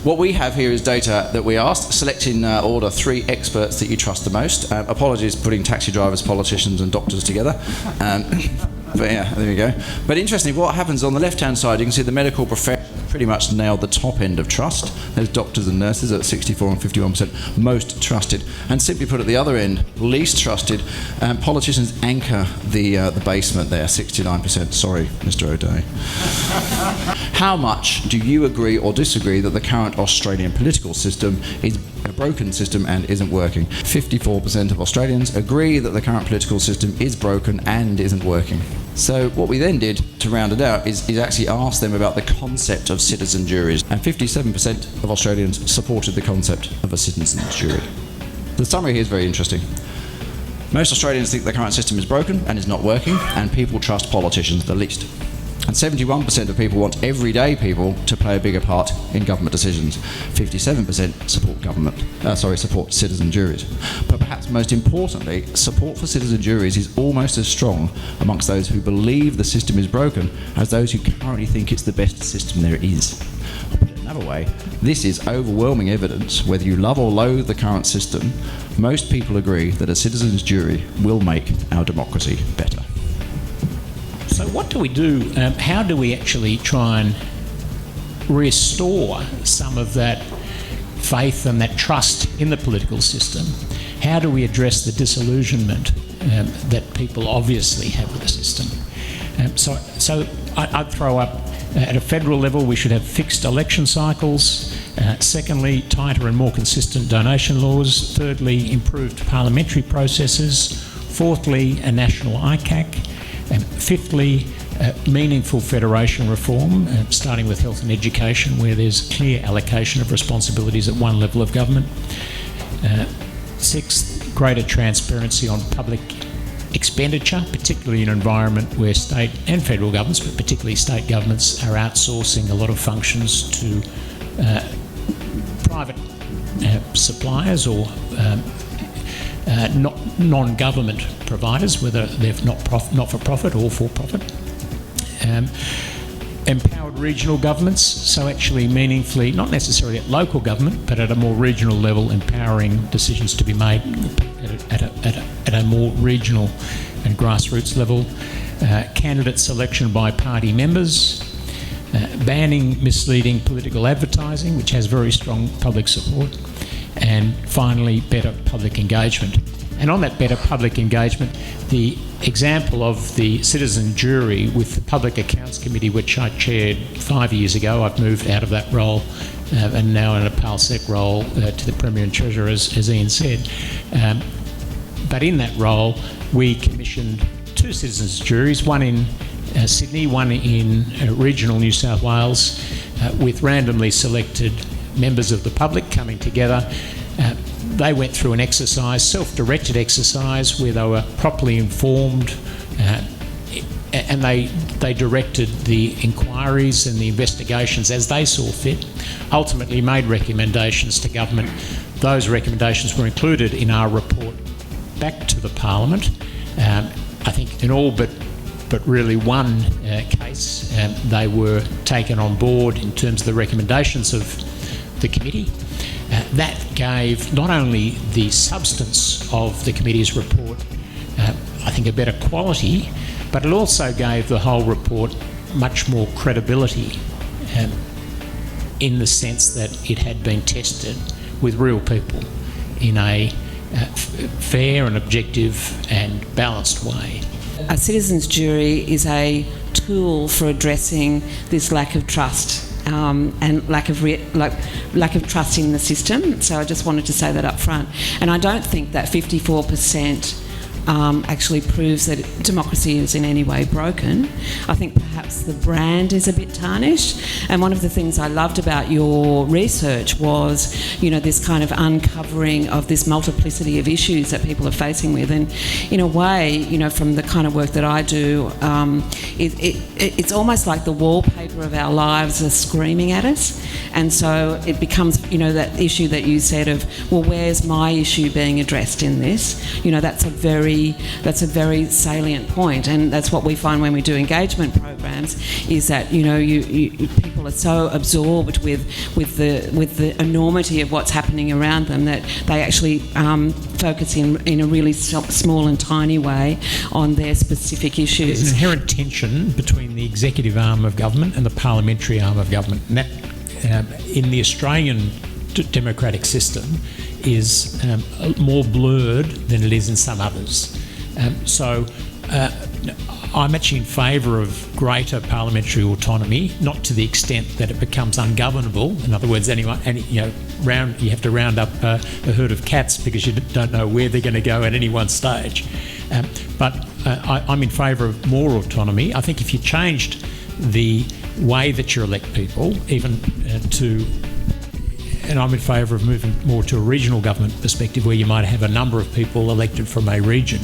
what we have here is data that we asked, select in order 3 experts that you trust the most. Apologies putting taxi drivers, politicians and doctors together. But yeah, there we go. But interestingly, what happens on the left-hand side, you can see the medical profession pretty much nailed the top end of trust. There's doctors and nurses at 64 and 51% most trusted. And simply put at the other end, least trusted, politicians anchor the basement there, 69%. Sorry, Mr. O'Day. How much do you agree or disagree that the current Australian political system is a broken system and isn't working? 54% of Australians agree that the current political system is broken and isn't working. So what we then did to round it out is actually ask them about the concept of citizen juries, and 57% of Australians supported the concept of a citizen's jury. The summary here is very interesting. Most Australians think the current system is broken and is not working, and people trust politicians the least. And 71% of people want everyday people to play a bigger part in government decisions. 57% support citizen juries. But perhaps most importantly, support for citizen juries is almost as strong amongst those who believe the system is broken as those who currently think it's the best system there is. Or put it another way, this is overwhelming evidence. Whether you love or loathe the current system, most people agree that a citizen's jury will make our democracy better. So what do we do? How do we actually try and restore some of that faith and that trust in the political system? How do we address the disillusionment that people obviously have with the system? So I'd throw up, at a federal level, we should have fixed election cycles. Secondly, tighter and more consistent donation laws. Thirdly, improved parliamentary processes. Fourthly, a national ICAC. Fifthly, meaningful federation reform, starting with health and education, where there's clear allocation of responsibilities at one level of government. Sixth, greater transparency on public expenditure, particularly in an environment where state and federal governments, but particularly state governments, are outsourcing a lot of functions to private suppliers or non-government providers, whether they're not-for-profit or for-profit. Empowered regional governments, so actually meaningfully, not necessarily at local government, but at a more regional level, empowering decisions to be made at a more regional and grassroots level. Candidate selection by party members. Banning misleading political advertising, which has very strong public support. And finally, better public engagement. And on that better public engagement, the example of the citizen jury with the Public Accounts Committee, which I chaired 5 years ago. I've moved out of that role and now in a PALSEC role to the Premier and Treasurer, as Ian said. But in that role, we commissioned 2 citizens' juries, one in Sydney, one in regional New South Wales, with randomly selected members of the public coming together. They went through an exercise, self-directed exercise, where they were properly informed and they directed the inquiries and the investigations as they saw fit, ultimately made recommendations to government. Those recommendations were included in our report back to the Parliament. I think in all but really one case, they were taken on board in terms of the recommendations of the committee. That gave not only the substance of the committee's report, I think, a better quality, but it also gave the whole report much more credibility in the sense that it had been tested with real people in a fair and objective and balanced way. A citizens' jury is a tool for addressing this lack of trust and lack of trust in the system. So I just wanted to say that up front. And I don't think that 54% actually proves that democracy is in any way broken. I think perhaps the brand is a bit tarnished. And one of the things I loved about your research was, this kind of uncovering of this multiplicity of issues that people are facing with. And in a way, from the kind of work that I do, it's almost like the wallpaper of our lives are screaming at us. And so it becomes, that issue that you said of, well, where's my issue being addressed in this? That's a very very salient point, and that's what we find when we do engagement programs, is that people are so absorbed with the enormity of what's happening around them that they actually focus in a really small and tiny way on their specific issues. There's an inherent tension between the executive arm of government and the parliamentary arm of government, and that in the Australian democratic system is more blurred than it is in some others. I'm actually in favour of greater parliamentary autonomy, not to the extent that it becomes ungovernable. In other words, you have to round up a herd of cats because you don't know where they're going to go at any one stage. But I'm in favour of more autonomy. I think if you changed the way that you elect people, and I'm in favour of moving more to a regional government perspective where you might have a number of people elected from a region,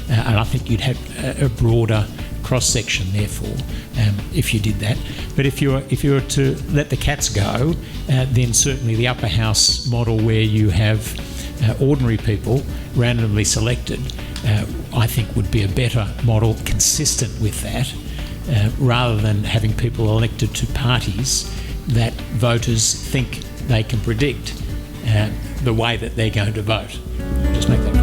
and I think you'd have a broader cross-section therefore if you did that. But if you were to let the cats go, then certainly the upper house model where you have ordinary people randomly selected, I think would be a better model consistent with that, rather than having people elected to parties that voters think they can predict the way that they're going to vote. Just make that